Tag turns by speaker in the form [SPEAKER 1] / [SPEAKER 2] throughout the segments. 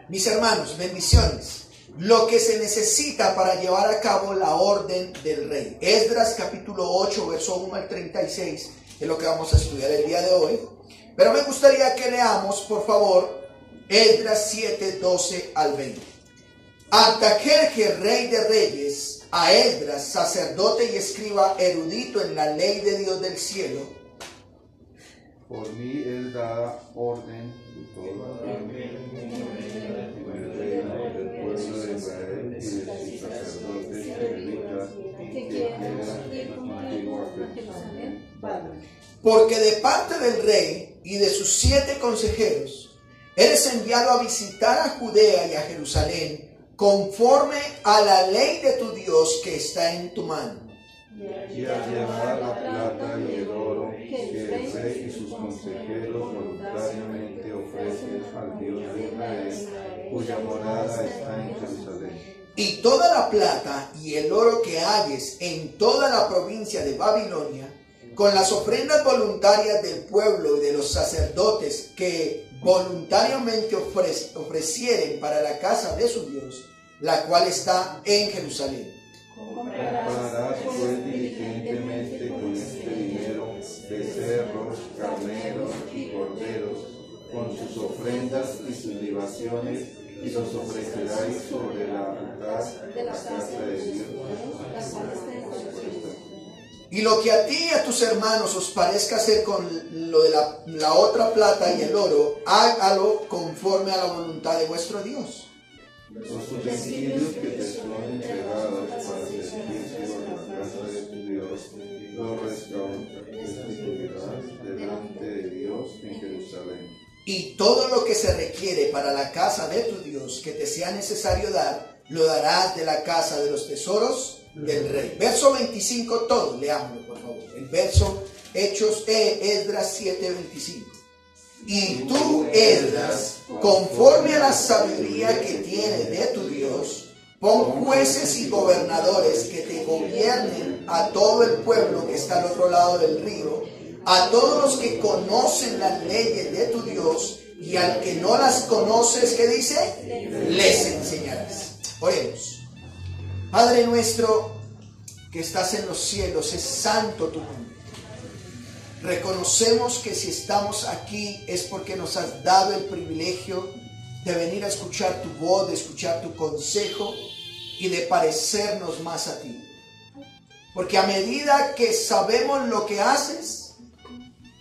[SPEAKER 1] Mis hermanos, bendiciones. Lo que se necesita para llevar a cabo la orden del rey. Esdras capítulo 8, verso 1 al 36, es lo que vamos a estudiar el día de hoy. Pero me gustaría que leamos, por favor, Esdras 7, 12 al 20. Artajerjes, rey de reyes, a Esdras, sacerdote y escriba erudito en la ley de Dios del cielo.
[SPEAKER 2] Por mí es dada orden de todo el reino del pueblo de Israel y de sus sacerdotes levitas que quieran contigo a Jerusalén.
[SPEAKER 1] Porque de parte del rey y de sus 7 consejeros eres enviado a visitar a Judea y a Jerusalén conforme a la ley de tu Dios que está en tu mano.
[SPEAKER 2] Y a llevar la plata y el oro que el rey y sus consejeros voluntariamente ofrecen al Dios de Israel, cuya morada está en Jerusalén.
[SPEAKER 1] Y toda la plata y el oro que halles en toda la provincia de Babilonia, con las ofrendas voluntarias del pueblo y de los sacerdotes que voluntariamente ofrecieren para la casa de su Dios, la cual está en Jerusalén.
[SPEAKER 2] Comprarás pues diligentemente con este dinero becerros, carneros y corderos, con sus ofrendas y sus libaciones, y los ofreceráis sobre el altar de la casa de Dios.
[SPEAKER 1] Y lo que a ti y a tus hermanos os parezca hacer con lo de la otra plata y el oro, hágalo conforme a la voluntad de vuestro Dios.
[SPEAKER 2] Los utensilios que te son entregados para el servicio de la casa de tu Dios, los restituirás delante de Dios en Jerusalén.
[SPEAKER 1] Y todo lo que se requiere para la casa de tu Dios que te sea necesario dar, lo darás de la casa de los tesoros del rey. Verso 25, todo, leámoslo por favor. El verso Hechos, Esdras 7, 25. Y tú, Esdras, conforme a la sabiduría que tienes de tu Dios, pon jueces y gobernadores que te gobiernen a todo el pueblo que está al otro lado del río, a todos los que conocen las leyes de tu Dios, y al que no las conoces, ¿qué dice? Les enseñarás. Oremos. Padre nuestro que estás en los cielos, es santo tu nombre. Reconocemos que si estamos aquí es porque nos has dado el privilegio de venir a escuchar tu voz, de escuchar tu consejo y de parecernos más a ti. Porque a medida que sabemos lo que haces,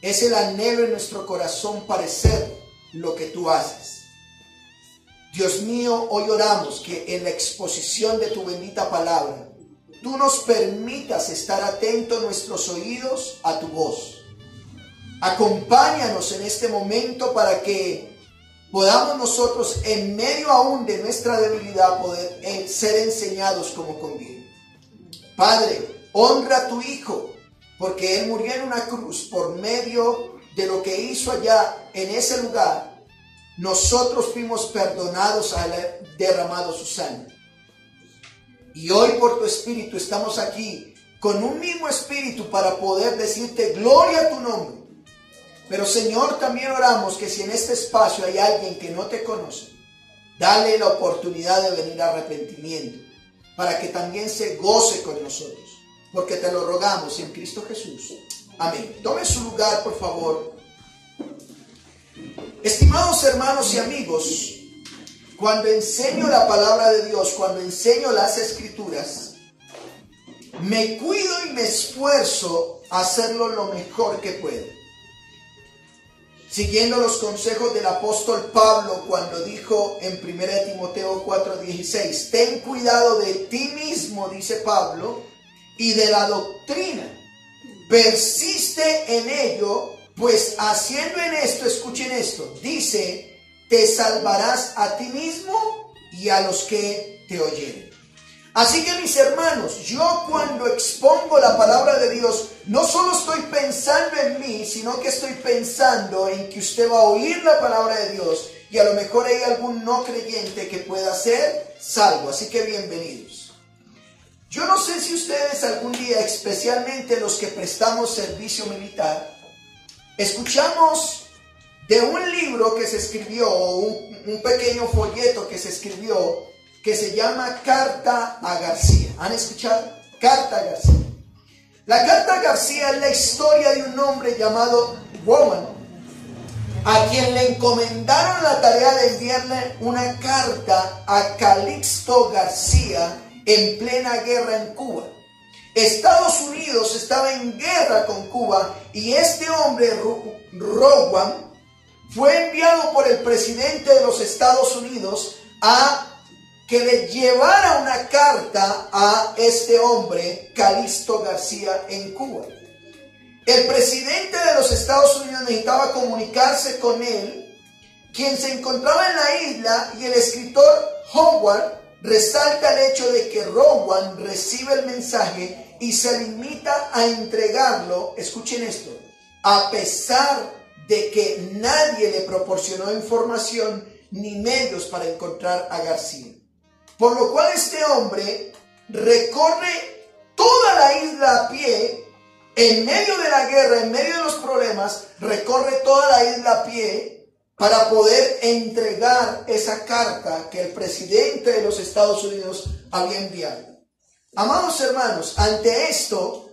[SPEAKER 1] es el anhelo en nuestro corazón parecer lo que tú haces. Dios mío, hoy oramos que en la exposición de tu bendita palabra, tú nos permitas estar atentos nuestros oídos a tu voz. Acompáñanos en este momento para que podamos nosotros, en medio aún de nuestra debilidad, poder ser enseñados como conviene. Padre, honra a tu Hijo, porque Él murió en una cruz por medio de lo que hizo allá en ese lugar. Nosotros fuimos perdonados al haber derramado su sangre. Y hoy por tu Espíritu estamos aquí con un mismo espíritu para poder decirte gloria a tu nombre. Pero Señor, también oramos que si en este espacio hay alguien que no te conoce, dale la oportunidad de venir a arrepentimiento para que también se goce con nosotros, porque te lo rogamos en Cristo Jesús. Amén. Tome su lugar, por favor. Estimados hermanos y amigos, cuando enseño la palabra de Dios, cuando enseño las Escrituras, me cuido y me esfuerzo a hacerlo lo mejor que puedo. Siguiendo los consejos del apóstol Pablo cuando dijo en 1 Timoteo 4:16, ten cuidado de ti mismo, dice Pablo, y de la doctrina. Persiste en ello, pues haciendo en esto, escuchen esto, dice, te salvarás a ti mismo y a los que te oyeren. Así que mis hermanos, yo cuando expongo la palabra de Dios, no solo estoy pensando en mí, sino que estoy pensando en que usted va a oír la palabra de Dios y a lo mejor hay algún no creyente que pueda ser salvo. Así que bienvenidos. Yo no sé si ustedes algún día, especialmente los que prestamos servicio militar, escuchamos de un libro libro que se escribió, un pequeño folleto que se escribió, que se llama Carta a García. ¿Han escuchado? Carta a García. La Carta a García es la historia de un hombre llamado Rowan, a quien le encomendaron la tarea de enviarle una carta a Calixto García en plena guerra en Cuba. Estados Unidos estaba en guerra con Cuba y este hombre, Rowan, fue enviado por el presidente de los Estados Unidos a que le llevara una carta a este hombre, Calixto García, en Cuba. El presidente de los Estados Unidos necesitaba comunicarse con él, quien se encontraba en la isla, y el escritor Howard resalta el hecho de que Rowan recibe el mensaje y se limita a entregarlo, escuchen esto, a pesar de que nadie le proporcionó información ni medios para encontrar a García. Por lo cual este hombre recorre toda la isla a pie, en medio de la guerra, en medio de los problemas, recorre toda la isla a pie para poder entregar esa carta que el presidente de los Estados Unidos había enviado. Amados hermanos, ante esto,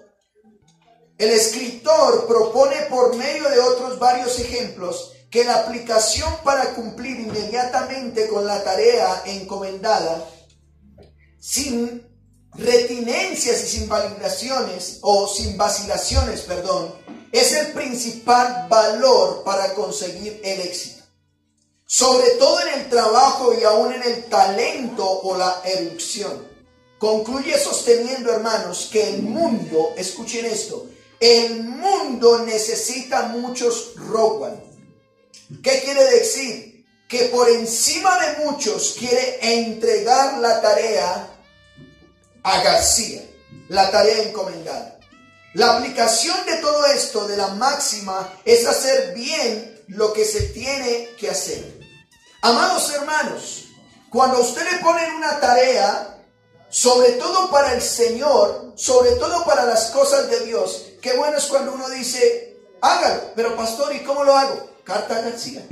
[SPEAKER 1] el escritor propone por medio de otros varios ejemplos que la aplicación para cumplir inmediatamente con la tarea encomendada, sin retinencias y sin vacilaciones, es el principal valor para conseguir el éxito. Sobre todo en el trabajo y aún en el talento o la erudición. Concluye sosteniendo, hermanos, que el mundo, escuchen esto, el mundo necesita muchos Rowan. ¿Qué quiere decir? Que por encima de muchos quiere entregar la tarea a García, la tarea encomendada. La aplicación de todo esto, de la máxima, es hacer bien lo que se tiene que hacer. Amados hermanos, cuando a usted le ponen una tarea, sobre todo para el Señor, sobre todo para las cosas de Dios, qué bueno es cuando uno dice, hágalo, pero pastor, ¿y cómo lo hago? Carta a García.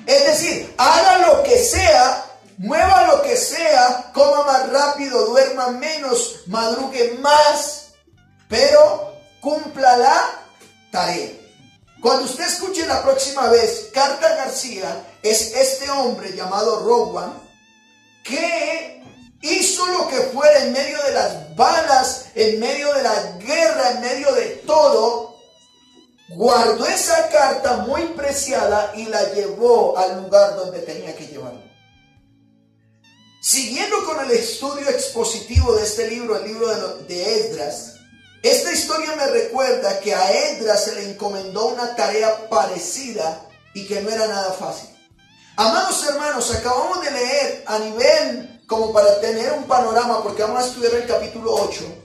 [SPEAKER 1] Es decir, haga lo que sea, mueva lo que sea, coma más rápido, duerma menos, madrugue más, pero cumpla la tarea. Cuando usted escuche la próxima vez Carta a García, es este hombre llamado Rowan que hizo lo que fuera en medio de las balas, en medio de la guerra, en medio de todo. Guardó esa carta muy preciada y la llevó al lugar donde tenía que llevarla. Siguiendo con el estudio expositivo de este libro, el libro de Esdras, esta historia me recuerda que a Esdras se le encomendó una tarea parecida y que no era nada fácil. Amados hermanos, acabamos de leer a nivel como para tener un panorama, porque vamos a estudiar el capítulo 8.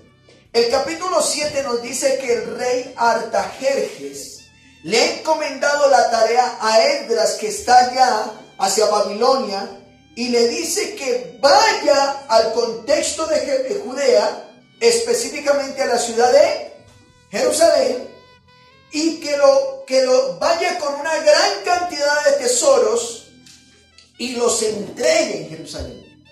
[SPEAKER 1] El capítulo 7 nos dice que el rey Artajerjes le ha encomendado la tarea a Esdras, que está allá hacia Babilonia, y le dice que vaya al contexto de Judea, específicamente a la ciudad de Jerusalén, y que lo vaya con una gran cantidad de tesoros y los entregue en Jerusalén,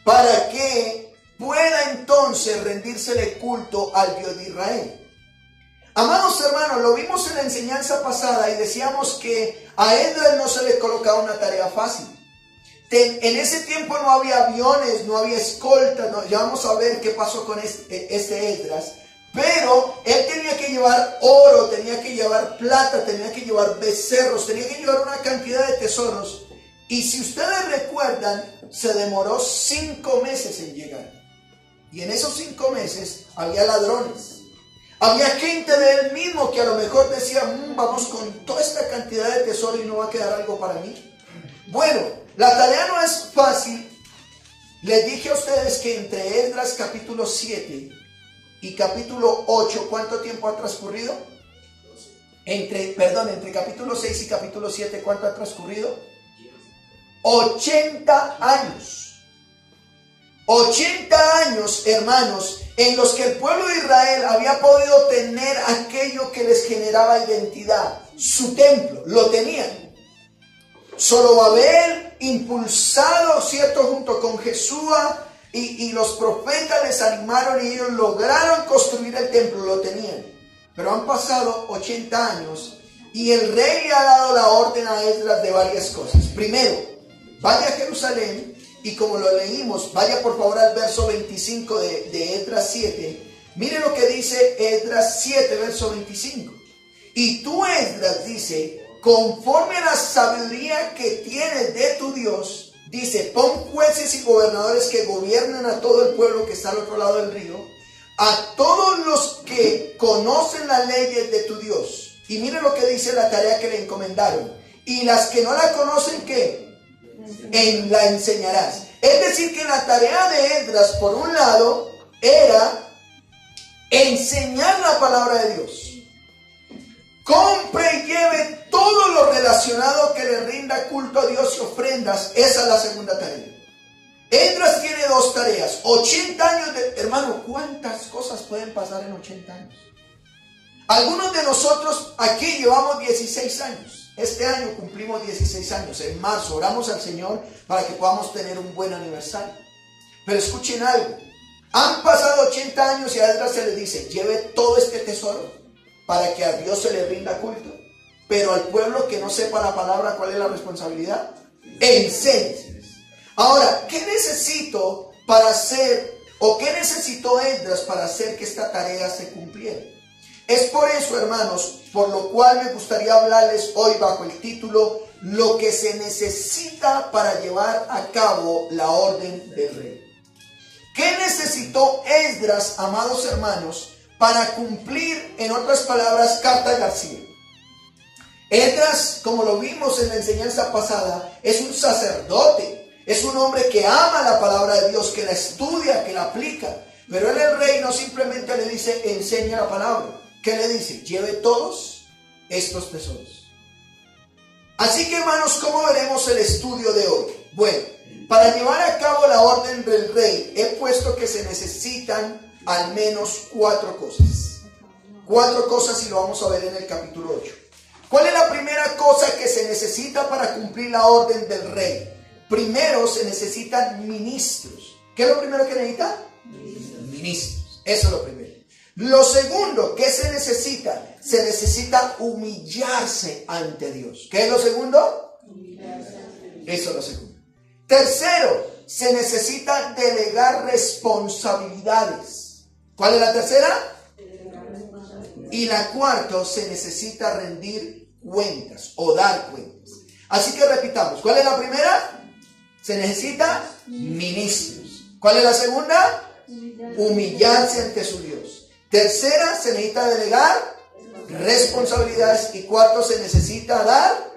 [SPEAKER 1] para que pueda entonces rendírsele culto al Dios de Israel. Amados hermanos, lo vimos en la enseñanza pasada y decíamos que a Esdras no se le colocaba una tarea fácil. En ese tiempo no había aviones, no había escoltas, ya vamos a ver qué pasó con este Esdras. Pero él tenía que llevar oro, tenía que llevar plata, tenía que llevar becerros, tenía que llevar una cantidad de tesoros. Y si ustedes recuerdan, se demoró 5 meses en llegar. Y en esos 5 meses había ladrones. Había gente de él mismo que a lo mejor decía, vamos con toda esta cantidad de tesoro y no va a quedar algo para mí. Bueno, la tarea no es fácil. Les dije a ustedes que entre Esdras capítulo 7 y capítulo 8, ¿cuánto tiempo ha transcurrido? Entre capítulo 6 y capítulo 7, ¿cuánto ha transcurrido? 80 años. 80 años, hermanos, en los que el pueblo de Israel había podido tener aquello que les generaba identidad. Su templo, lo tenían. Zorobabel, impulsado, ¿cierto?, junto con Jesúa y los profetas les animaron y ellos lograron construir el templo, lo tenían. Pero han pasado 80 años y el rey le ha dado la orden a Esdras de varias cosas. Primero, vaya a Jerusalén y como lo leímos, vaya por favor al verso 25 de Esdras 7. Mire lo que dice Esdras 7, verso 25. Y tú, Esdras, dice, conforme a la sabiduría que tienes de tu Dios, dice, pon jueces y gobernadores que gobiernen a todo el pueblo que está al otro lado del río, a todos los que conocen las leyes de tu Dios. Y mire lo que dice la tarea que le encomendaron. Y las que no la conocen, ¿qué? La enseñarás. Es decir, que la tarea de Esdras, por un lado, era enseñar la palabra de Dios. Compre y lleve todo lo relacionado que le rinda culto a Dios y ofrendas. Esa es la segunda tarea. Esdras tiene dos tareas. 80 años de... Hermano, ¿cuántas cosas pueden pasar en 80 años? Algunos de nosotros aquí llevamos 16 años. Este año cumplimos 16 años. En marzo oramos al Señor para que podamos tener un buen aniversario. Pero escuchen algo. Han pasado 80 años y a Esdras se le dice, lleve todo este tesoro para que a Dios se le rinda culto. Pero al pueblo que no sepa la palabra, ¿cuál es la responsabilidad? Enséñeles. Ahora, ¿qué necesito para hacer, o qué necesitó Esdras para hacer que esta tarea se cumpliera? Es por eso, hermanos, por lo cual me gustaría hablarles hoy bajo el título, lo que se necesita para llevar a cabo la orden del rey. ¿Qué necesitó Esdras, amados hermanos, para cumplir, en otras palabras, Carta García? Esdras, como lo vimos en la enseñanza pasada, es un sacerdote, es un hombre que ama la palabra de Dios, que la estudia, que la aplica. Pero él, el rey, no simplemente le dice, enseña la palabra. ¿Qué le dice? Lleve todos estos tesoros. Así que, hermanos, ¿cómo veremos el estudio de hoy? Bueno, para llevar a cabo la orden del rey, he puesto que se necesitan al menos 4 cosas. 4 cosas y lo vamos a ver en el capítulo 8. ¿Cuál es la primera cosa que se necesita para cumplir la orden del rey? Primero se necesitan ministros. ¿Qué es lo primero que necesita? Ministros. Eso es lo primero. Lo segundo, ¿qué se necesita? Se necesita humillarse ante Dios. ¿Qué es lo segundo? Eso es lo segundo. Tercero, se necesita delegar responsabilidades. ¿Cuál es la tercera? Y la cuarta, se necesita rendir cuentas o dar cuentas. Así que repitamos, ¿cuál es la primera? Se necesita ministros. ¿Cuál es la segunda? Humillarse ante su Dios. Tercera, se necesita delegar responsabilidades. Y cuarto, se necesita dar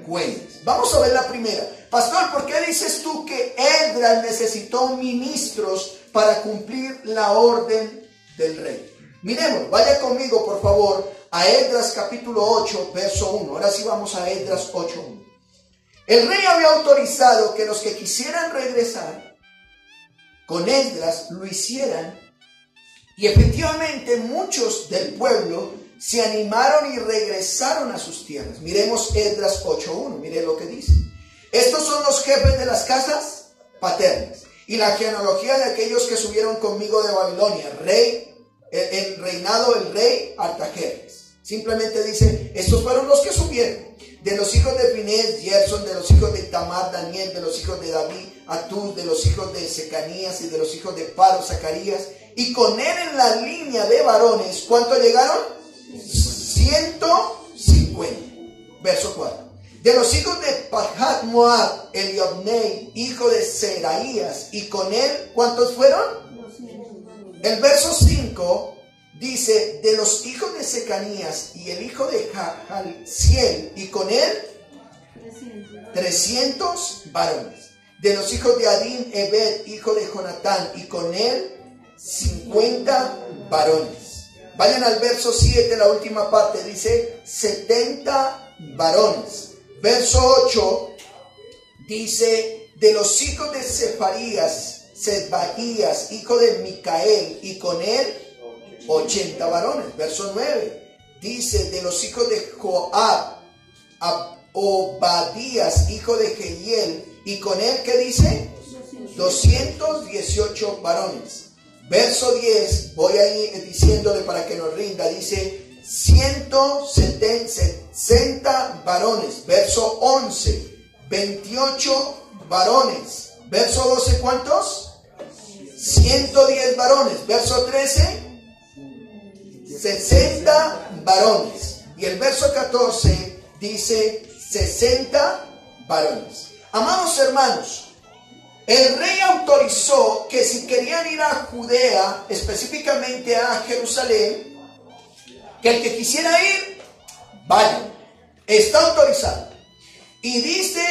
[SPEAKER 1] cuentas. Vamos a ver la primera. Pastor, ¿por qué dices tú que Esdras necesitó ministros para cumplir la orden del rey? Miremos, vaya conmigo por favor a Esdras capítulo 8, verso 1. Ahora sí vamos a Esdras 8:1. El rey había autorizado que los que quisieran regresar con Esdras lo hicieran. Y efectivamente muchos del pueblo se animaron y regresaron a sus tierras. Miremos Esdras 8:1, mire lo que dice. Estos son los jefes de las casas paternas y la genealogía de aquellos que subieron conmigo de Babilonia, el reinado del rey Artajerjes. Simplemente dice, estos fueron los que subieron. De los hijos de Finés, Gerson, de los hijos de Tamar, Daniel, de los hijos de David, Atús, de los hijos de Secanías y de los hijos de Paro, Zacarías. Y con él en la línea de varones, ¿cuánto llegaron? 150. Verso 4. De los hijos de Pahat Moab, Eliabnei, hijo de Seraías. Y con él, ¿cuántos fueron? El verso 5 dice, de los hijos de Secanías y el hijo de Jalciel. Y con él, 300 varones. De los hijos de Adín, Ebed, hijo de Jonatán. Y con él, 50 varones. Vayan al verso 7, la última parte, dice 70 varones. Verso 8 dice, de los hijos de Sefarías, Sedbaías, hijo de Micael, y con él 80 varones. Verso 9 dice, de los hijos de Joab, Obadías, hijo de Jehiel, y con él, ¿qué dice? 218 varones. Verso 10, voy a ir diciéndole para que nos rinda, dice 160 varones. Verso 11, 28 varones. Verso 12, ¿cuántos? 110 varones. Verso 13, 60 varones. Y el verso 14 dice 60 varones. Amados hermanos, el rey autorizó que si querían ir a Judea, específicamente a Jerusalén, que el que quisiera ir, vaya, está autorizado. Y dice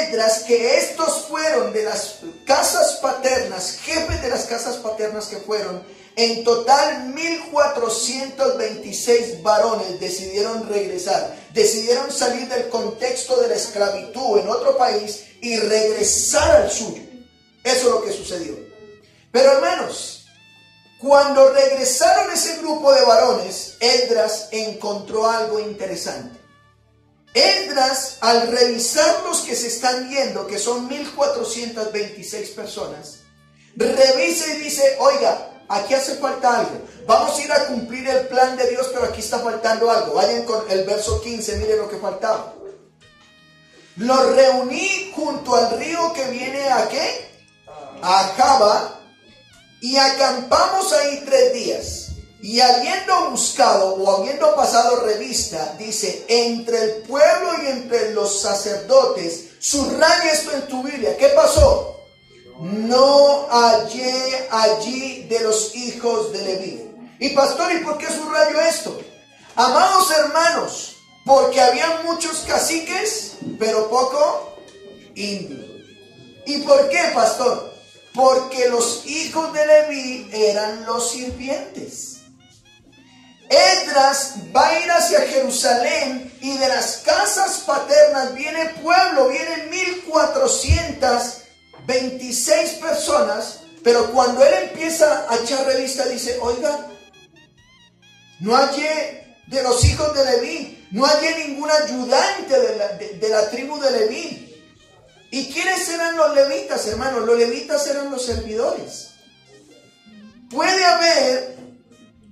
[SPEAKER 1] Esdras que estos fueron de las casas paternas, jefes de las casas paternas que fueron, en total 1426 varones decidieron regresar, decidieron salir del contexto de la esclavitud en otro país y regresar al suyo. Eso es lo que sucedió. Pero hermanos, cuando regresaron ese grupo de varones, Esdras encontró algo interesante. Esdras, al revisar los que se están yendo, que son 1426 personas, revisa y dice, oiga, aquí hace falta algo. Vamos a ir a cumplir el plan de Dios, pero aquí está faltando algo. Vayan con el verso 15, miren lo que faltaba. Los reuní junto al río que viene a ¿qué? A Jaba, y acampamos ahí 3 días. Y habiendo buscado o habiendo pasado revista, dice, entre el pueblo y entre los sacerdotes, subraya esto en tu Biblia. ¿Qué pasó? No hallé allí de los hijos de Leví. Y pastor, ¿y por qué subrayo esto? Amados hermanos, porque había muchos caciques, pero poco indios. ¿Y por qué, pastor? Porque los hijos de Leví eran los sirvientes. Esdras va a ir hacia Jerusalén y de las casas paternas viene pueblo, vienen 1426 personas, pero cuando él empieza a echar revista dice, oiga, no hallé de los hijos de Leví, no hallé ningún ayudante de la tribu de Leví. ¿Y quiénes eran los levitas, hermanos? Los levitas eran los servidores. Puede haber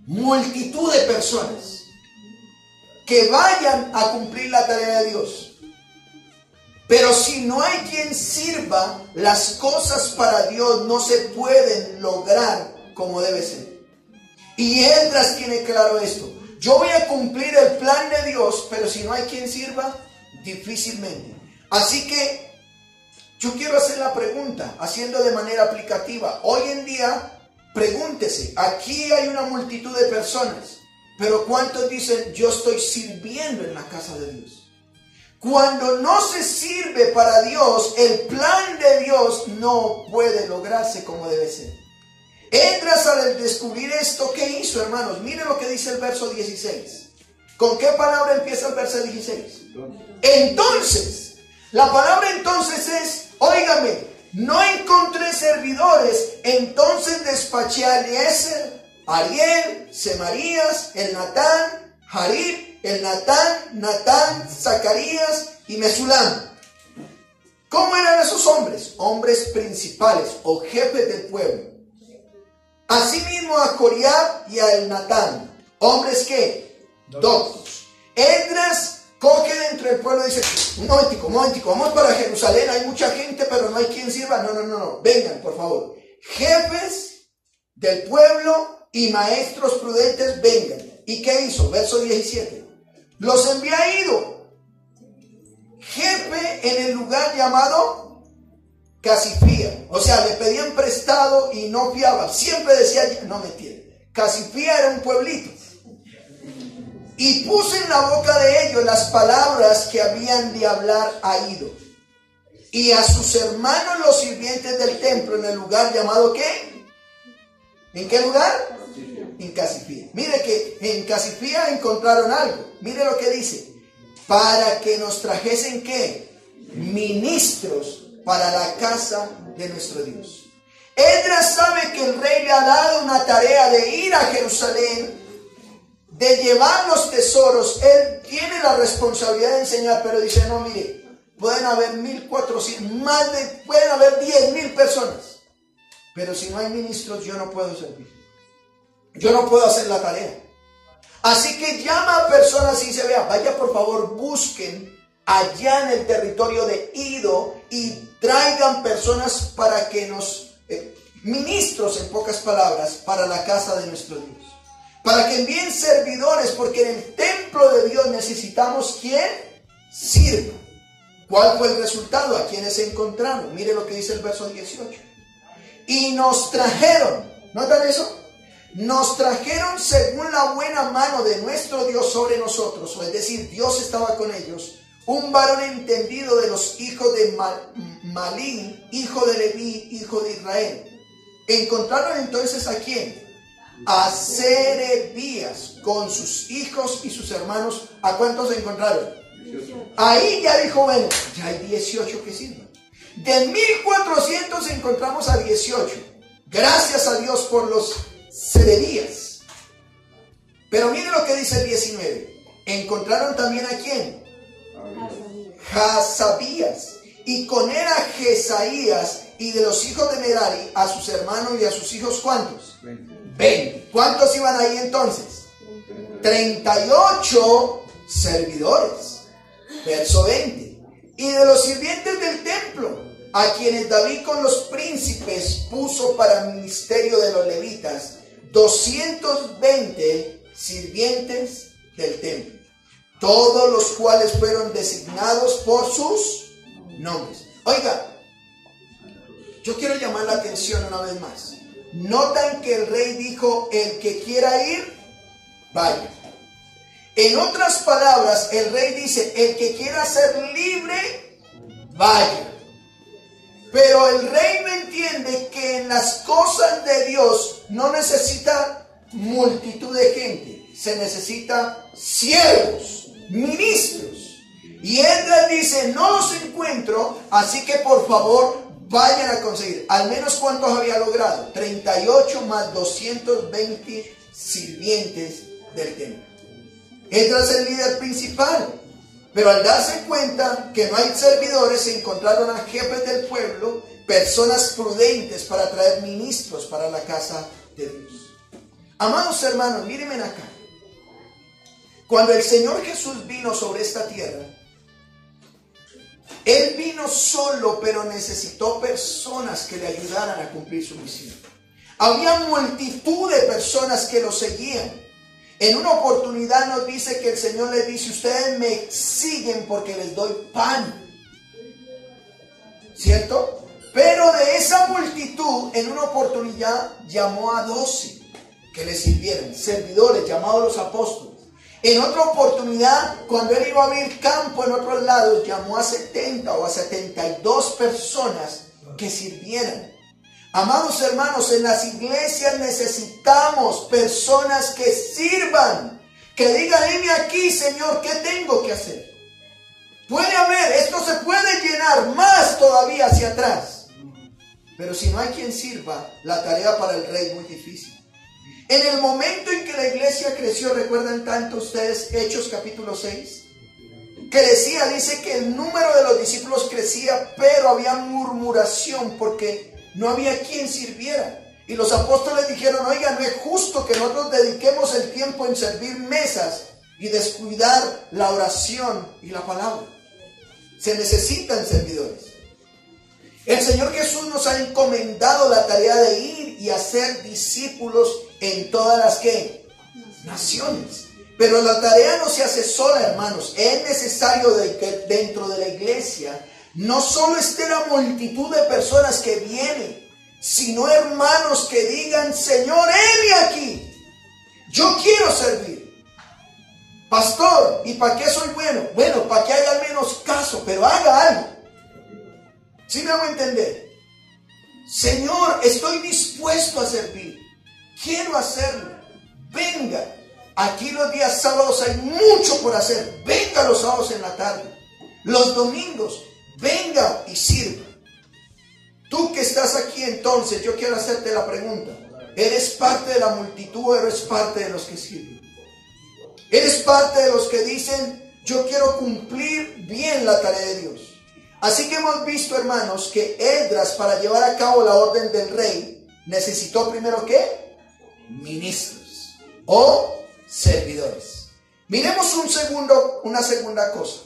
[SPEAKER 1] multitud de personas que vayan a cumplir la tarea de Dios, pero si no hay quien sirva, las cosas para Dios no se pueden lograr como debe ser. Y Esdras tiene claro esto. Yo voy a cumplir el plan de Dios, pero si no hay quien sirva, difícilmente. Así que yo quiero hacer la pregunta, haciendo de manera aplicativa. Hoy en día, pregúntese, aquí hay una multitud de personas, pero ¿cuántos dicen, yo estoy sirviendo en la casa de Dios? Cuando no se sirve para Dios, el plan de Dios no puede lograrse como debe ser. Esdras, al descubrir esto, ¿qué hizo, hermanos? Miren lo que dice el verso 16. ¿Con qué palabra empieza el verso 16? Entonces, la palabra entonces es, óigame, no encontré servidores, entonces despaché a Eliezer, Ariel, Semarías, el Natán, Jarib, el Natán, Zacarías y Mesulam. ¿Cómo eran esos hombres? Hombres principales o jefes del pueblo. Asimismo a Coriab y a el Natán, hombres que doctos. Esdras coge dentro del pueblo y dice, un momentico, vamos para Jerusalén, hay mucha gente, pero no hay quien sirva. No, vengan, por favor. Jefes del pueblo y maestros prudentes, vengan. ¿Y qué hizo? Verso 17. Los envía a Ido, jefe en el lugar llamado Casifía. O sea, le pedían prestado y no fiaba. Siempre decía, no me entiende. Casifía era un pueblito. Y puse en la boca de ellos las palabras que habían de hablar a Ido. Y a sus hermanos los sirvientes del templo en el lugar llamado ¿qué? ¿En qué lugar? En Casifía. Mire que en Casifía encontraron algo. Mire lo que dice. Para que nos trajesen ¿qué? Ministros para la casa de nuestro Dios. Esdras sabe que el rey le ha dado una tarea de ir a Jerusalén, de llevar los tesoros, él tiene la responsabilidad de enseñar, pero dice, no, mire, pueden haber 1,400, pueden haber 10,000 personas, pero si no hay ministros, yo no puedo servir. Yo no puedo hacer la tarea. Así que llama a personas y dice, vea, vaya por favor, busquen allá en el territorio de Ido y traigan personas para que nos, ministros en pocas palabras, para la casa de nuestro Dios. Para que envíen servidores, porque en el templo de Dios necesitamos quien sirva. ¿Cuál fue el resultado? ¿A quienes se encontraron? Mire lo que dice el verso 18. Y nos trajeron, ¿notan eso? Nos trajeron según la buena mano de nuestro Dios sobre nosotros, o es decir, Dios estaba con ellos, un varón entendido de los hijos de Malí, hijo de Leví, hijo de Israel. ¿Encontraron entonces a quién? A Serebías con sus hijos y sus hermanos. ¿A cuántos encontraron? 18. Ahí ya dijo, bueno, ya hay 18 que sirvan. De 1,400 encontramos a 18. Gracias a Dios por los Serebías. Pero mire lo que dice el 19. Encontraron también a quién? Hasabías. Y con él a Jesaías, y de los hijos de Merari, a sus hermanos y a sus hijos, ¿cuántos? 20. ¿Cuántos iban ahí entonces? 38 servidores. Verso 20. Y de los sirvientes del templo, a quienes David con los príncipes puso para el ministerio de los levitas, 220 sirvientes del templo, todos los cuales fueron designados por sus nombres. Oiga, yo quiero llamar la atención una vez más. Notan que el rey dijo, el que quiera ir, vaya. En otras palabras, el rey dice, el que quiera ser libre, vaya. Pero el rey no entiende que en las cosas de Dios no necesita multitud de gente. Se necesita siervos, ministros. Y él les dice, no los encuentro, así que por favor vayan a conseguir. Al menos ¿cuántos había logrado? 38 más 220 sirvientes del templo. Él es el líder principal. Pero al darse cuenta que no hay servidores, se encontraron a jefes del pueblo, personas prudentes para traer ministros para la casa de Dios. Amados hermanos, mírenme acá. Cuando el Señor Jesús vino sobre esta tierra, Él vino solo, pero necesitó personas que le ayudaran a cumplir su misión. Había multitud de personas que lo seguían. En una oportunidad nos dice que el Señor les dice, ustedes me siguen porque les doy pan. ¿Cierto? Pero de esa multitud, en una oportunidad llamó a 12 que le sirvieran, servidores llamados los apóstoles. En otra oportunidad, cuando él iba a abrir campo en otros lados, llamó a 70 o a 72 personas que sirvieran. Amados hermanos, en las iglesias necesitamos personas que sirvan, que digan, heme aquí, Señor, ¿qué tengo que hacer? Puede haber, esto se puede llenar más todavía hacia atrás. Pero si no hay quien sirva, la tarea para el rey es muy difícil. En el momento en que la iglesia creció, ¿recuerdan tanto ustedes Hechos capítulo 6? Crecía, dice que el número de los discípulos crecía, pero había murmuración porque no había quien sirviera. Y los apóstoles dijeron, oiga, no es justo que nosotros dediquemos el tiempo en servir mesas y descuidar la oración y la palabra. Se necesitan servidores. El Señor Jesús nos ha encomendado la tarea de ir y hacer discípulos en todas las naciones. Pero la tarea no se hace sola, hermanos. Es necesario que dentro de la iglesia no solo esté la multitud de personas que vienen, sino hermanos que digan, Señor, heme aquí. Yo quiero servir. Pastor, ¿y para qué soy bueno? Bueno, para que haga al menos caso, pero haga algo. ¿Sí me hago entender? Señor, estoy dispuesto a servir. Quiero hacerlo. Venga. Aquí los días sábados hay mucho por hacer. Venga los sábados en la tarde. Los domingos, venga y sirva. Tú que estás aquí entonces, yo quiero hacerte la pregunta. ¿Eres parte de la multitud o eres parte de los que sirven? Eres parte de los que dicen, yo quiero cumplir bien la tarea de Dios. Así que hemos visto, hermanos, que Esdras, para llevar a cabo la orden del rey, necesitó primero ¿qué? Ministros o servidores. Miremos una segunda cosa.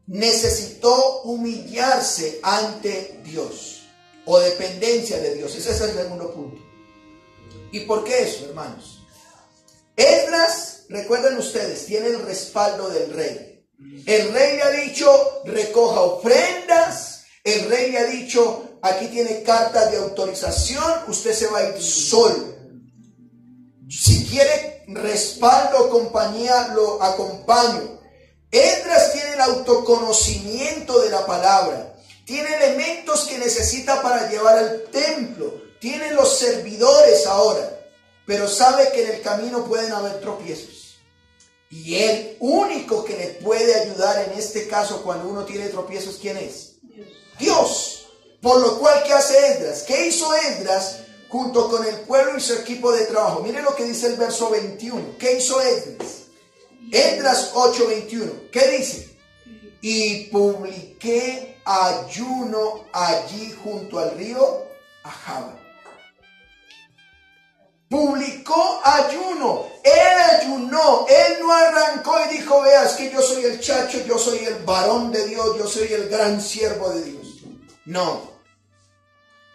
[SPEAKER 1] Necesitó humillarse ante Dios o dependencia de Dios. Ese es el segundo punto. ¿Y por qué eso, hermanos? Esdras, recuerden ustedes, tiene el respaldo del rey. El rey le ha dicho, recoja ofrendas. El rey le ha dicho, aquí tiene cartas de autorización, usted se va a ir solo. Si quiere respaldo o compañía, lo acompaño. Esdras tiene el autoconocimiento de la palabra. Tiene elementos que necesita para llevar al templo. Tiene los servidores ahora. Pero sabe que en el camino pueden haber tropiezos. Y el único que le puede ayudar en este caso cuando uno tiene tropiezos, ¿quién es? Dios. Por lo cual, ¿qué hace Esdras? ¿Qué hizo Esdras junto con el pueblo y su equipo de trabajo? Mire lo que dice el verso 21. ¿Qué hizo Esdras? Esdras 8:21. ¿Qué dice? Y publiqué ayuno allí junto al río Ahava. Publicó ayuno. Él ayunó. Él no arrancó y dijo, veas que yo soy el chacho, yo soy el varón de Dios, yo soy el gran siervo de Dios. No.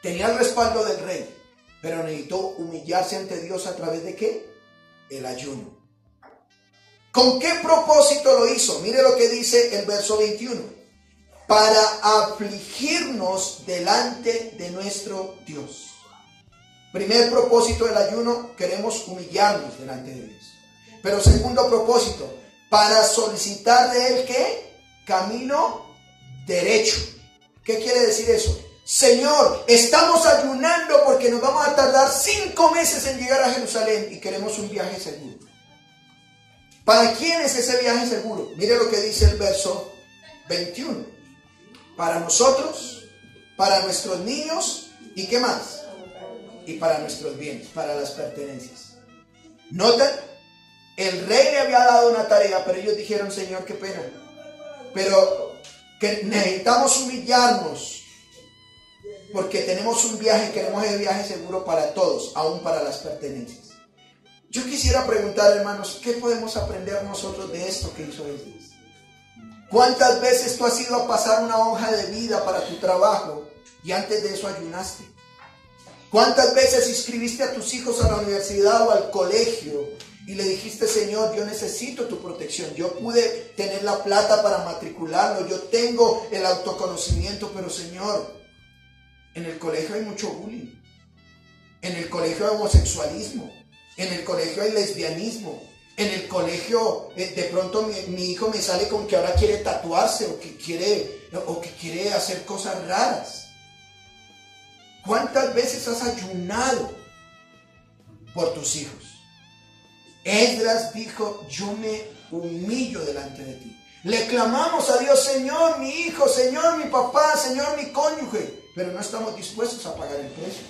[SPEAKER 1] Tenía el respaldo del rey, pero necesitó humillarse ante Dios a través de ¿qué? El ayuno. ¿Con qué propósito lo hizo? Mire lo que dice el verso 21. Para afligirnos delante de nuestro Dios. Primer propósito del ayuno, queremos humillarnos delante de Dios. Pero segundo propósito, para solicitar de Él ¿qué? Camino derecho. ¿Qué quiere decir eso? Señor, estamos ayunando porque nos vamos a tardar 5 meses en llegar a Jerusalén y queremos un viaje seguro. ¿Para quién es ese viaje seguro? Mire lo que dice el verso 21. Para nosotros, para nuestros niños y ¿qué más? Y para nuestros bienes, para las pertenencias. ¿Notan? El rey le había dado una tarea, pero ellos dijeron, Señor, qué pena. Pero que necesitamos humillarnos porque tenemos un viaje, queremos el viaje seguro para todos, aún para las pertenencias. Yo quisiera preguntar, hermanos, ¿qué podemos aprender nosotros de esto que hizo Esdras? ¿Cuántas veces tú has ido a pasar una hoja de vida para tu trabajo y antes de eso ayunaste? ¿Cuántas veces inscribiste a tus hijos a la universidad o al colegio y le dijiste, Señor, yo necesito tu protección? Yo pude tener la plata para matricularlo, yo tengo el autoconocimiento, pero Señor, en el colegio hay mucho bullying, en el colegio hay homosexualismo, en el colegio hay lesbianismo, en el colegio de pronto mi hijo me sale con que ahora quiere tatuarse o que quiere hacer cosas raras. ¿Cuántas veces has ayunado por tus hijos? Esdras dijo, yo me humillo delante de ti. Le clamamos a Dios, Señor, mi hijo, Señor, mi papá, Señor, mi cónyuge, pero no estamos dispuestos a pagar el precio.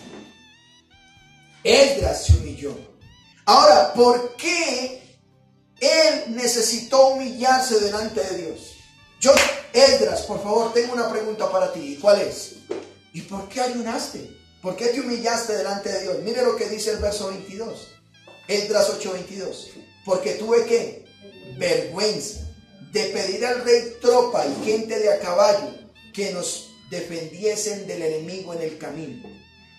[SPEAKER 1] Esdras se humilló. Ahora, ¿por qué él necesitó humillarse delante de Dios? Esdras, por favor, tengo una pregunta para ti. ¿Cuál es? ¿Y por qué ayunaste? ¿Por qué te humillaste delante de Dios? Mire lo que dice el verso 22. Esdras 8:22. Porque tuve ¿qué? Vergüenza de pedir al rey tropa y gente de a caballo que nos defendiesen del enemigo en el camino.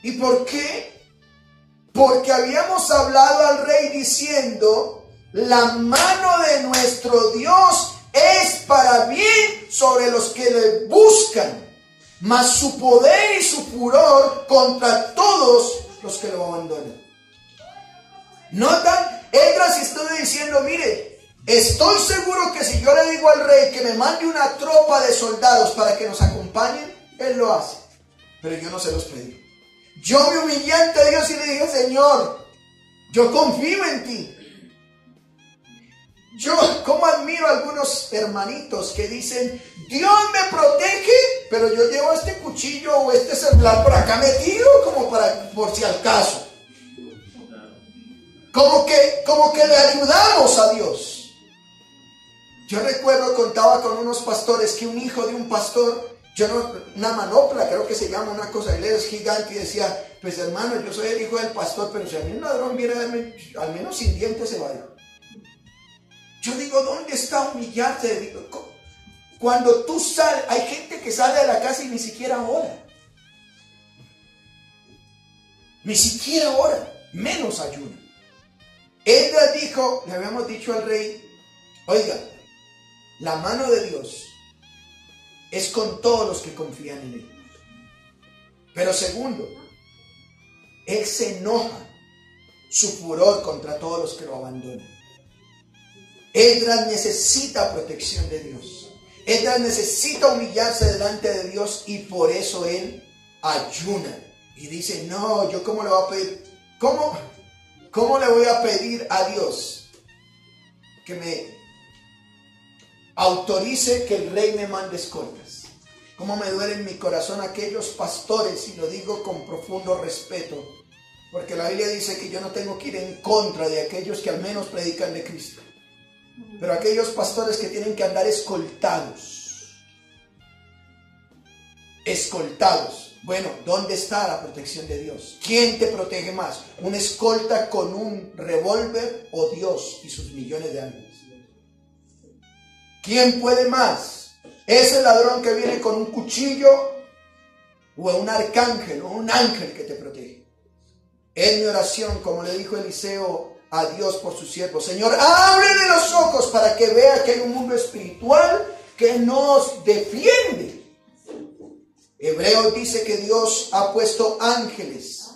[SPEAKER 1] ¿Y por qué? Porque habíamos hablado al rey diciendo, la mano de nuestro Dios es para bien sobre los que le buscan, mas su poder y su furor contra todos los que lo abandonan. ¿Notan? Esdras está diciendo, mire, estoy seguro que si yo le digo al rey que me mande una tropa de soldados para que nos acompañen, él lo hace. Pero yo no se los pedí. Yo me humillé ante Dios y le dije, Señor, yo confío en ti. Yo, como admiro a algunos hermanitos que dicen, Dios me protege, pero yo llevo este cuchillo o este celular por acá metido como para, por si al caso. Como que le ayudamos a Dios. Yo recuerdo, contaba con unos pastores que un hijo de un pastor, una manopla creo que se llama, una cosa, él es gigante y decía, pues hermano, yo soy el hijo del pastor, pero si a mí un ladrón viene a darme, al menos sin dientes se va a ir. Yo digo, ¿dónde está humillarse? Cuando tú sales, hay gente que sale de la casa y ni siquiera ora. Ni siquiera ora, menos ayuna. Esdras dijo, le habíamos dicho al rey, oiga, la mano de Dios es con todos los que confían en Él. Pero segundo, Él se enoja, su furor contra todos los que lo abandonan. Esdras necesita protección de Dios. Esdras necesita humillarse delante de Dios y por eso él ayuna. Y dice, no, yo cómo le voy a pedir, ¿cómo le voy a pedir a Dios que me autorice que el rey me mande escoltas? Cómo me duele en mi corazón aquellos pastores, y lo digo con profundo respeto, porque la Biblia dice que yo no tengo que ir en contra de aquellos que al menos predican de Cristo. Pero aquellos pastores que tienen que andar escoltados. Bueno, ¿dónde está la protección de Dios? ¿Quién te protege más? ¿Un escolta con un revólver o Dios y sus millones de ángeles? ¿Quién puede más? ¿Es el ladrón que viene con un cuchillo o un arcángel o un ángel que te protege? Es mi oración, como le dijo Eliseo a Dios por su siervo: Señor, ábrele los ojos para que vea que hay un mundo espiritual que nos defiende. Hebreos dice que Dios ha puesto ángeles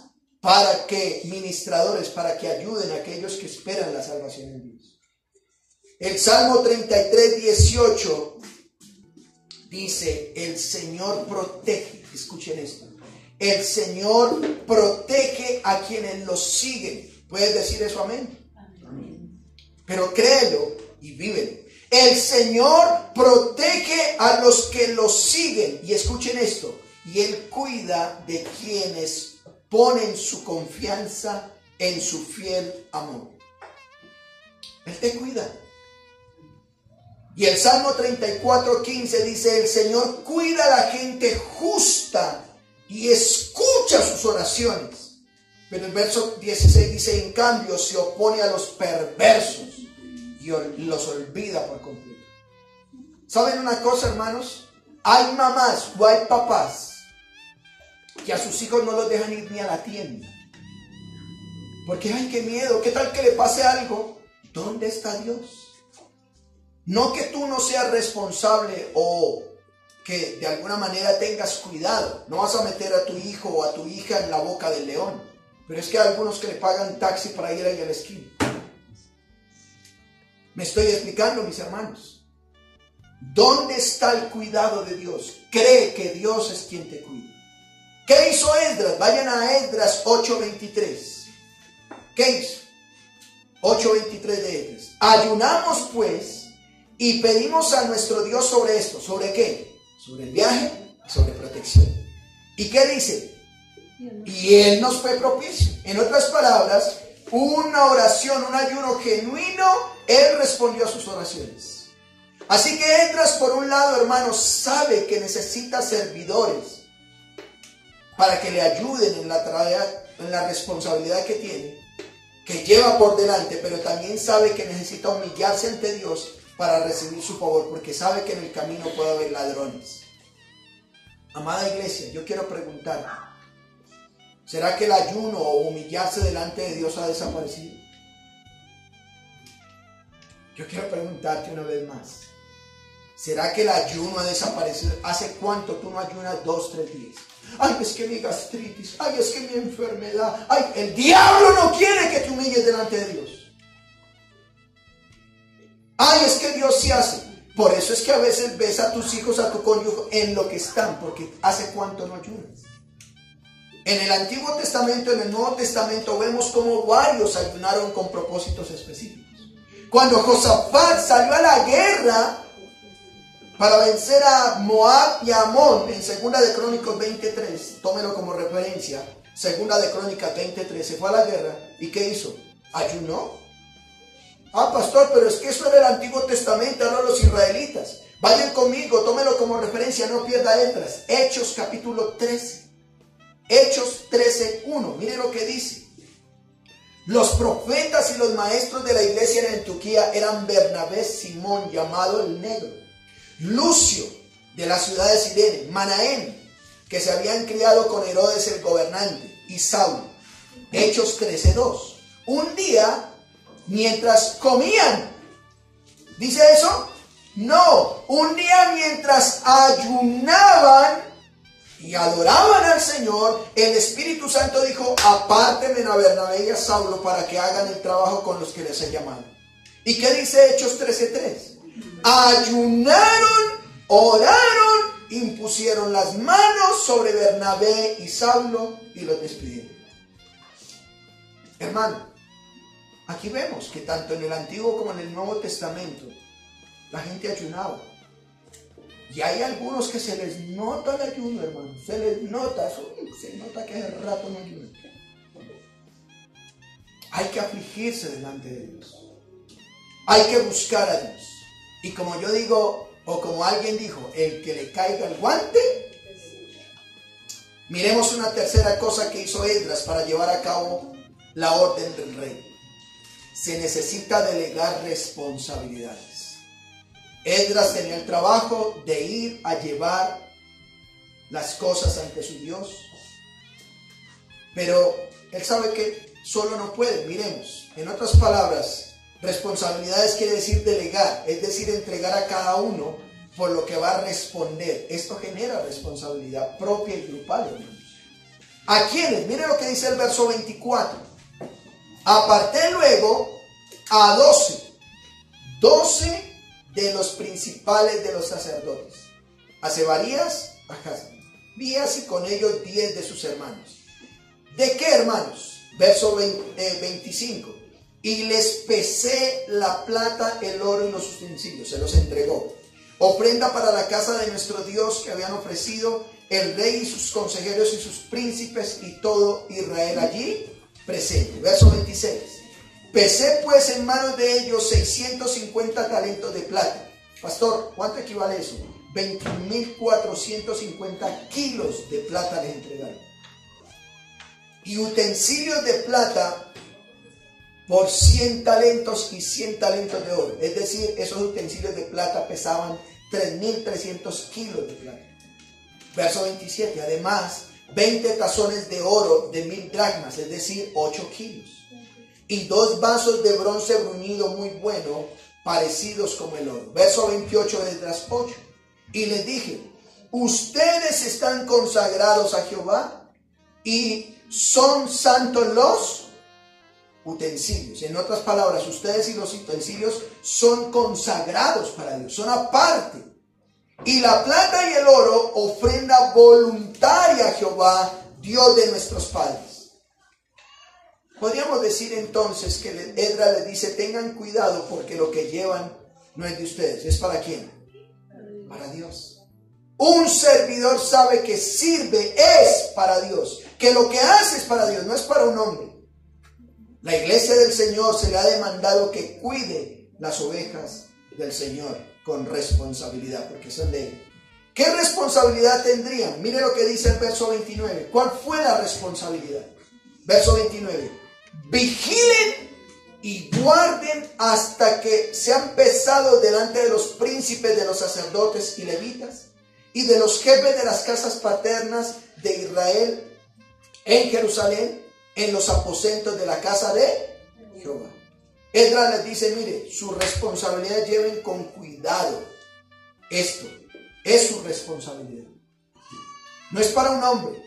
[SPEAKER 1] para que, ministradores, para que ayuden a aquellos que esperan la salvación en Dios. El Salmo 33, 18 dice: el Señor protege, escuchen esto, el Señor protege a quienes los siguen. ¿Puedes decir eso? Amén. Amén. Pero créelo y vívelo. El Señor protege a los que los siguen. Y escuchen esto. Y Él cuida de quienes ponen su confianza en su fiel amor. Él te cuida. Y el Salmo 34, 15 dice: el Señor cuida a la gente justa y escucha sus oraciones. Pero el verso 16 dice: en cambio se opone a los perversos y los olvida por completo. ¿Saben una cosa, hermanos? Hay mamás o hay papás que a sus hijos no los dejan ir ni a la tienda. Porque ay, qué miedo, ¿qué tal que le pase algo? ¿Dónde está Dios? No que tú no seas responsable o que de alguna manera tengas cuidado. No vas a meter a tu hijo o a tu hija en la boca del león. Pero es que hay algunos que le pagan taxi para ir ahí a la esquina. ¿Me estoy explicando, mis hermanos? ¿Dónde está el cuidado de Dios? Cree que Dios es quien te cuida. ¿Qué hizo Esdras? Vayan a Esdras 8:23. ¿Qué hizo? 8:23 de Esdras. Ayunamos pues y pedimos a nuestro Dios sobre esto. ¿Sobre qué? Sobre el viaje y sobre protección. ¿Y qué dice? Y Él nos fue propicio. En otras palabras, una oración, un ayuno genuino, Él respondió a sus oraciones. Así que Esdras, por un lado, hermanos, sabe que necesita servidores para que le ayuden en la tarea, en la responsabilidad que tiene, que lleva por delante, pero también sabe que necesita humillarse ante Dios para recibir su favor, porque sabe que en el camino puede haber ladrones. Amada iglesia, yo quiero preguntar: ¿será que el ayuno o humillarse delante de Dios ha desaparecido? Yo quiero preguntarte una vez más: ¿será que el ayuno ha desaparecido? ¿Hace cuánto tú no ayunas 2, 3 días? Ay, es que mi gastritis, ay, es que mi enfermedad, ay, el diablo no quiere que te humilles delante de Dios. Ay, es que Dios sí hace. Por eso es que a veces ves a tus hijos, a tu cónyuge en lo que están, porque ¿hace cuánto no ayunas? En el Antiguo Testamento, en el Nuevo Testamento, vemos cómo varios ayunaron con propósitos específicos. Cuando Josafat salió a la guerra para vencer a Moab y a Amón, en 2 de Crónicas 23, tómelo como referencia, 2 de Crónicas 23, se fue a la guerra, ¿y qué hizo? Ayunó. Ah, pastor, pero es que eso era el Antiguo Testamento, ahora los israelitas. Vayan conmigo, tómelo como referencia, no pierda Esdras. Hechos capítulo 13. Hechos 13:1. Mire lo que dice. Los profetas y los maestros de la iglesia en Antioquía eran Bernabé, Simón, llamado el Negro, Lucio, de la ciudad de Cirene, Manaén, que se habían criado con Herodes el gobernante, y Saulo. Hechos 13:2. Un día, mientras comían, ¿dice eso? No, un día mientras ayunaban y adoraban al Señor, el Espíritu Santo dijo: apártenme a Bernabé y a Saulo para que hagan el trabajo con los que les he llamado. ¿Y qué dice Hechos 13:3? Ayunaron, oraron, impusieron las manos sobre Bernabé y Saulo y los despidieron. Hermano, aquí vemos que tanto en el Antiguo como en el Nuevo Testamento la gente ayunaba. Y hay algunos que se les nota el ayuno, hermano. Se les nota, se nota que hace rato no ayunan. Hay que afligirse delante de Dios. Hay que buscar a Dios. Y como yo digo, o como alguien dijo, el que le caiga el guante. Miremos una tercera cosa que hizo Esdras para llevar a cabo la orden del rey. Se necesita delegar responsabilidades. Esdras tenía el trabajo de ir a llevar las cosas ante su Dios, pero él sabe que solo no puede. Miremos, en otras palabras, responsabilidades quiere decir delegar, es decir, entregar a cada uno por lo que va a responder. Esto genera responsabilidad propia y grupal, hermanos. ¿A quiénes? Mire lo que dice el verso 24. Aparté luego a 12 de los principales de los sacerdotes, a Sebarías, a Hasabías, y con ellos 10 de sus hermanos. ¿De qué, hermanos? Verso 25. Y les pesé la plata, el oro y los utensilios, se los entregó. Ofrenda para la casa de nuestro Dios que habían ofrecido el rey y sus consejeros y sus príncipes y todo Israel allí presente. Verso 26. Pesé pues en manos de ellos 650 talentos de plata. Pastor, ¿cuánto equivale eso? 21.450 kilos de plata les entregaron. Y utensilios de plata por 100 talentos y 100 talentos de oro. Es decir, esos utensilios de plata pesaban 3.300 kilos de plata. Verso 27. Además, 20 tazones de oro de 1.000 dracmas, es decir, 8 kilos. Y 2 vasos de bronce bruñido muy bueno, parecidos como el oro. Verso 28 de Esdras 8. Y les dije: ustedes están consagrados a Jehová y son santos los utensilios. En otras palabras, ustedes y los utensilios son consagrados para Dios, son aparte. Y la plata y el oro, ofrenda voluntaria a Jehová, Dios de nuestros padres. Podríamos decir entonces que Esdras les dice: tengan cuidado porque lo que llevan no es de ustedes. ¿Es para quién? Para Dios. Un servidor sabe que sirve es para Dios, que lo que hace es para Dios, no es para un hombre. La iglesia del Señor se le ha demandado que cuide las ovejas del Señor con responsabilidad, porque son de Él. ¿Qué responsabilidad tendrían? Mire lo que dice el verso 29. ¿Cuál fue la responsabilidad? Verso 29. Vigilen y guarden hasta que sean pesados delante de los príncipes de los sacerdotes y levitas y de los jefes de las casas paternas de Israel en Jerusalén, en los aposentos de la casa de Jehová. Esdras les dice: mire, su responsabilidad, lleven con cuidado. Esto es su responsabilidad. No es para un hombre.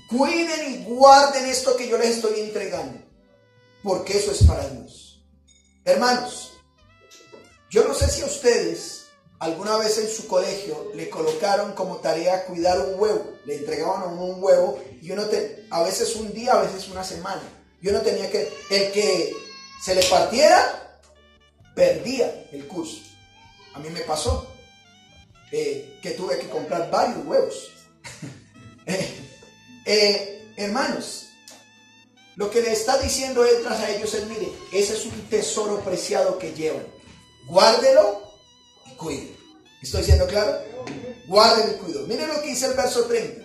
[SPEAKER 1] Cuiden y guarden esto que yo les estoy entregando, porque eso es para Dios. Hermanos, yo no sé si a ustedes alguna vez en su colegio le colocaron como tarea cuidar un huevo. Le entregaban a uno un huevo y uno a veces un día, a veces una semana. Y uno tenía que, el que se le partiera, perdía el curso. A mí me pasó que tuve que comprar varios huevos. Hermanos, Lo que le está diciendo Esdras a ellos es, mire, ese es un tesoro preciado que llevan. Guárdelo y cuídelo. ¿Estoy siendo claro? Guárdelo y cuídelo. Miren lo que dice el verso 30.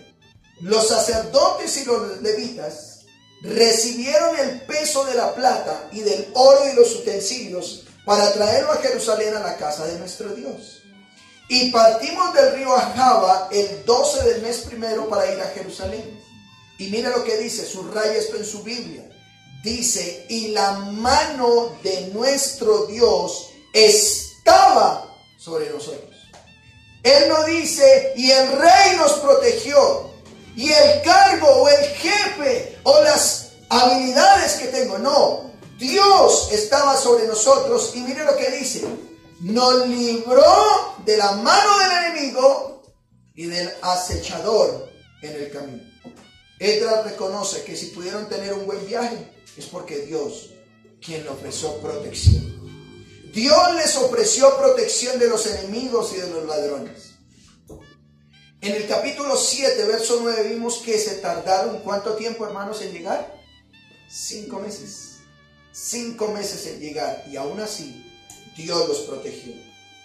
[SPEAKER 1] Los sacerdotes y los levitas recibieron el peso de la plata y del oro y los utensilios para traerlo a Jerusalén, a la casa de nuestro Dios. Y partimos del río Ahava el 12 del mes primero para ir a Jerusalén. Y mira lo que dice, subraya esto en su Biblia. Dice, y la mano de nuestro Dios estaba sobre nosotros. Él no dice, y el rey nos protegió, y el cargo o el jefe o las habilidades que tengo. No, Dios estaba sobre nosotros. Y mire lo que dice, nos libró de la mano del enemigo y del acechador en el camino. Esdras reconoce que si pudieron tener un buen viaje es porque Dios quien le ofreció protección. Dios les ofreció protección de los enemigos y de los ladrones. En el capítulo 7, verso 9, vimos que se tardaron, ¿cuánto tiempo, hermanos, en llegar? 5 meses. 5 meses en llegar, y aún así Dios los protegió.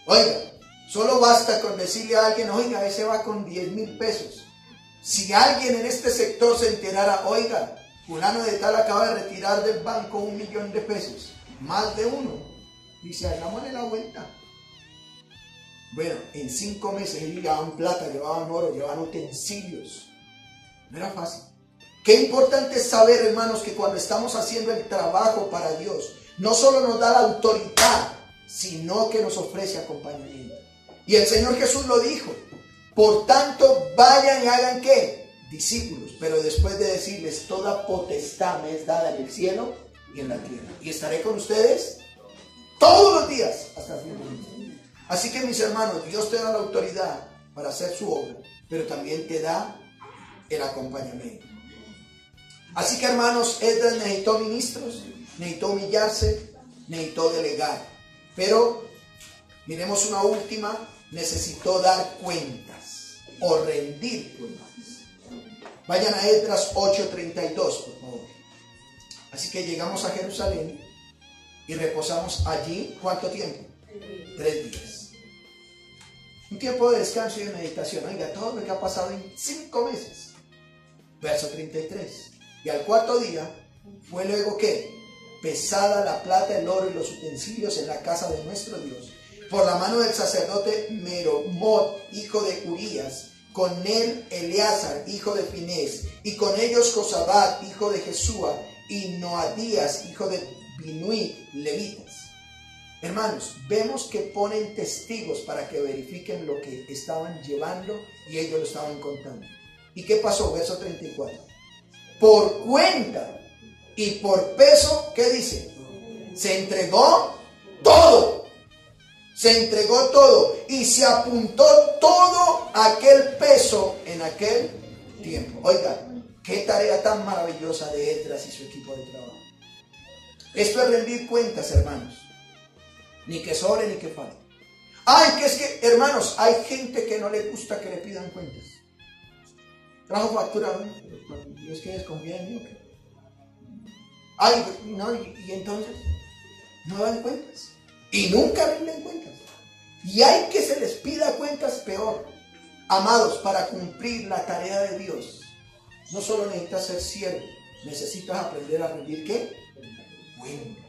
[SPEAKER 1] Oiga, solo basta con decirle a alguien, oiga, ese va con 10,000 pesos. Si alguien en este sector se enterara, oiga, fulano de tal acaba de retirar del banco 1,000,000 de pesos, más de uno, dice, hagámosle la vuelta. Bueno, en 5 meses ellos llevaban plata, llevaban oro, llevaban utensilios. No era fácil. Qué importante es saber, hermanos, que cuando estamos haciendo el trabajo para Dios, no solo nos da la autoridad, sino que nos ofrece acompañamiento. Y el Señor Jesús lo dijo. Por tanto, vayan y hagan ¿qué? Discípulos. Pero después de decirles, toda potestad me es dada en el cielo y en la tierra. Y estaré con ustedes todos los días hasta el fin del mundo. Así que, mis hermanos, Dios te da la autoridad para hacer su obra, pero también te da el acompañamiento. Así que, hermanos, Esdras necesitó ministros, necesitó humillarse, necesitó delegar. Pero, miremos una última, necesitó dar cuentas o rendir cuentas. Vayan a Esdras 8:32, por favor. Así que llegamos a Jerusalén y reposamos allí, ¿cuánto tiempo? 3 días. Un tiempo de descanso y de meditación. Oiga, todo lo que ha pasado en 5 meses. Verso 33. Y al 4.º día fue luego que pesada la plata, el oro y los utensilios en la casa de nuestro Dios, por la mano del sacerdote Meromot, hijo de Urías, con él Eleazar, hijo de Finés, y con ellos Josabat, hijo de Jesúa, y Noadías, hijo de Binui, levitas. Hermanos, vemos que ponen testigos para que verifiquen lo que estaban llevando y ellos lo estaban contando. ¿Y qué pasó? Verso 34. Por cuenta y por peso, ¿qué dice? Se entregó todo. Se entregó todo y se apuntó todo aquel peso en aquel tiempo. Oiga, qué tarea tan maravillosa de Esdras y su equipo de trabajo. Esto es rendir cuentas, hermanos. Ni que sobre ni que falte. Ay, que es que, hermanos, hay gente que no le gusta que le pidan cuentas. Trajo factura, ¿no? Y es que desconfía de mí, ¿o qué? Ay, no, y entonces no dan cuentas. Y nunca rinden cuentas. Y hay que se les pida cuentas, peor. Amados, para cumplir la tarea de Dios, no solo necesitas ser siervo, necesitas aprender a rendir ¿qué? Cuentas.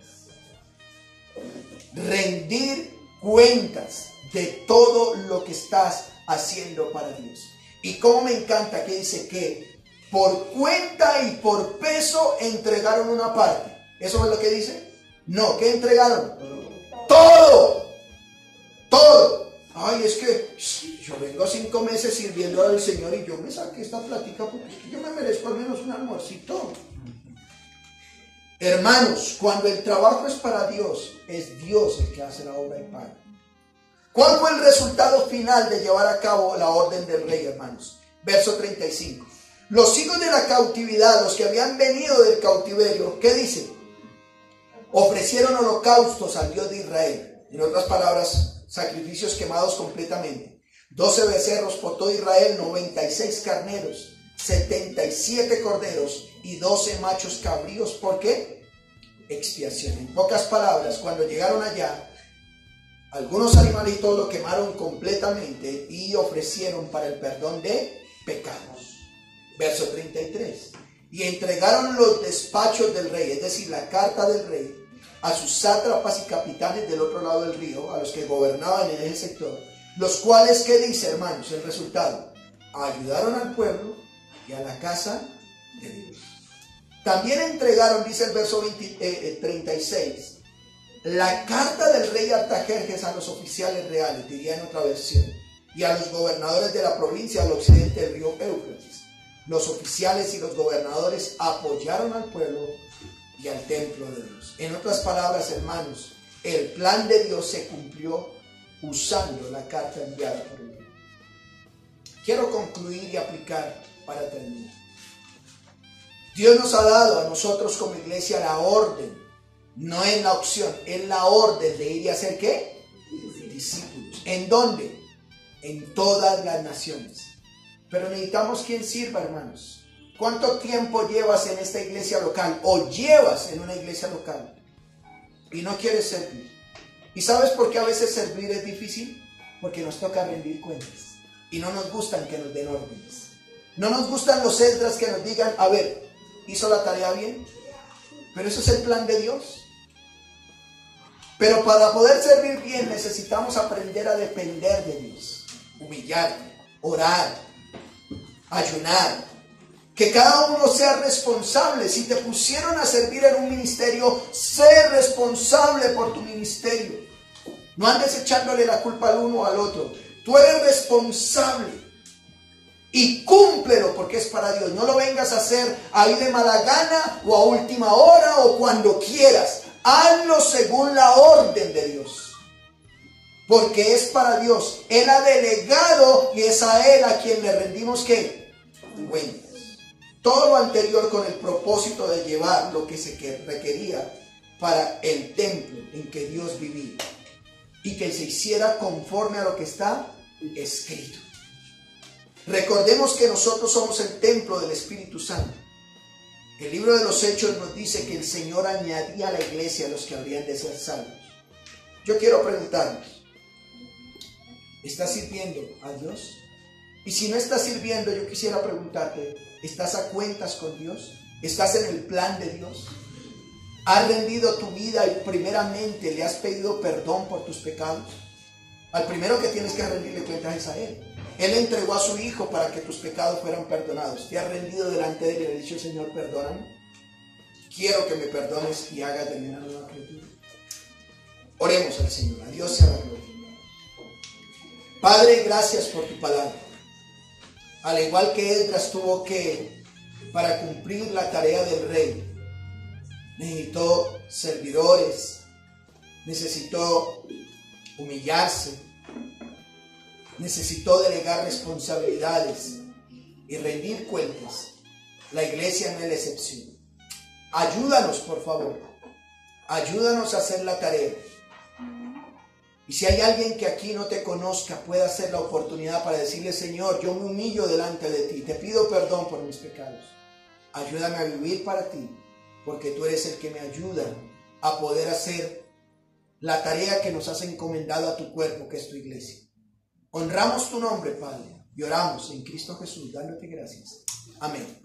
[SPEAKER 1] Rendir cuentas de todo lo que estás haciendo para Dios. Y cómo me encanta que dice que por cuenta y por peso entregaron una parte. ¿Eso es lo que dice? No, ¿qué entregaron? Todo. Todo. Ay, es que yo vengo 5 meses sirviendo al Señor y yo me saqué esta plática porque yo me merezco al menos un almuercito. Hermanos, cuando el trabajo es para Dios, es Dios el que hace la obra y paga. ¿Cuál fue el resultado final de llevar a cabo la orden del rey, hermanos? Verso 35. Los hijos de la cautividad, los que habían venido del cautiverio, ¿qué dice? Ofrecieron holocaustos al Dios de Israel. En otras palabras, sacrificios quemados completamente. 12 becerros por todo Israel, 96 carneros, 77 corderos y 12 machos cabríos. ¿Por qué? Expiación. En pocas palabras, cuando llegaron allá, algunos animalitos lo quemaron completamente y ofrecieron para el perdón de pecados. Verso 33. Y entregaron los despachos del rey, es decir, la carta del rey, a sus sátrapas y capitanes del otro lado del río, a los que gobernaban en ese sector, los cuales, ¿qué dice, hermanos? El resultado: ayudaron al pueblo y a la casa de Dios. También entregaron, dice el verso 36, la carta del rey Artajerjes a los oficiales reales, diría en otra versión, y a los gobernadores de la provincia al occidente del río Éufrates. Los oficiales y los gobernadores apoyaron al pueblo y al templo de Dios. En otras palabras, hermanos, el plan de Dios se cumplió usando la carta enviada por el rey. Quiero concluir y aplicar para terminar. Dios nos ha dado a nosotros como iglesia la orden, no es la opción, es la orden de ir y hacer ¿qué? Discípulos. ¿En dónde? En todas las naciones. Pero necesitamos quien sirva, hermanos. ¿Cuánto tiempo llevas en esta iglesia local o llevas en una iglesia local y no quieres servir? ¿Y sabes por qué a veces servir es difícil? Porque nos toca rendir cuentas y no nos gustan que nos den órdenes. No nos gustan los Esdras que nos digan, a ver, ¿hizo la tarea bien? Pero eso es el plan de Dios. Pero para poder servir bien necesitamos aprender a depender de Dios. Humillar, orar, ayunar. Que cada uno sea responsable. Si te pusieron a servir en un ministerio, sé responsable por tu ministerio. No andes echándole la culpa al uno o al otro. Tú eres responsable. Y cúmplelo porque es para Dios. No lo vengas a hacer ahí de mala gana o a última hora o cuando quieras. Hazlo según la orden de Dios. Porque es para Dios. Él ha delegado y es a Él a quien le rendimos ¿qué? Cuentas. Todo lo anterior con el propósito de llevar lo que se requería para el templo en que Dios vivía. Y que se hiciera conforme a lo que está escrito. Recordemos que nosotros somos el templo del Espíritu Santo. El libro de los Hechos nos dice que el Señor añadía a la iglesia a los que habrían de ser salvos. Yo quiero preguntarnos, ¿estás sirviendo a Dios? Y si no estás sirviendo, yo quisiera preguntarte, ¿estás a cuentas con Dios? ¿Estás en el plan de Dios? ¿Has rendido tu vida y primeramente le has pedido perdón por tus pecados? Al primero que tienes que rendirle cuentas es a Él. Él entregó a su Hijo para que tus pecados fueran perdonados. ¿Te has rendido delante de Él y le has dicho, Señor, perdóname? Quiero que me perdones y hagas de mí una nueva criatura. Oremos al Señor. A Dios sea la gloria. Padre, gracias por tu palabra. Al igual que Esdras tuvo que, para cumplir la tarea del rey, necesitó servidores, necesitó humillarse, necesitó delegar responsabilidades y rendir cuentas. La iglesia no es la excepción. Ayúdanos, por favor. Ayúdanos a hacer la tarea. Y si hay alguien que aquí no te conozca, pueda hacer la oportunidad para decirle, Señor, yo me humillo delante de ti. Te pido perdón por mis pecados. Ayúdame a vivir para ti, porque tú eres el que me ayuda a poder hacer la tarea que nos has encomendado a tu cuerpo, que es tu iglesia. Honramos tu nombre, Padre, y oramos en Cristo Jesús, dándote gracias. Amén.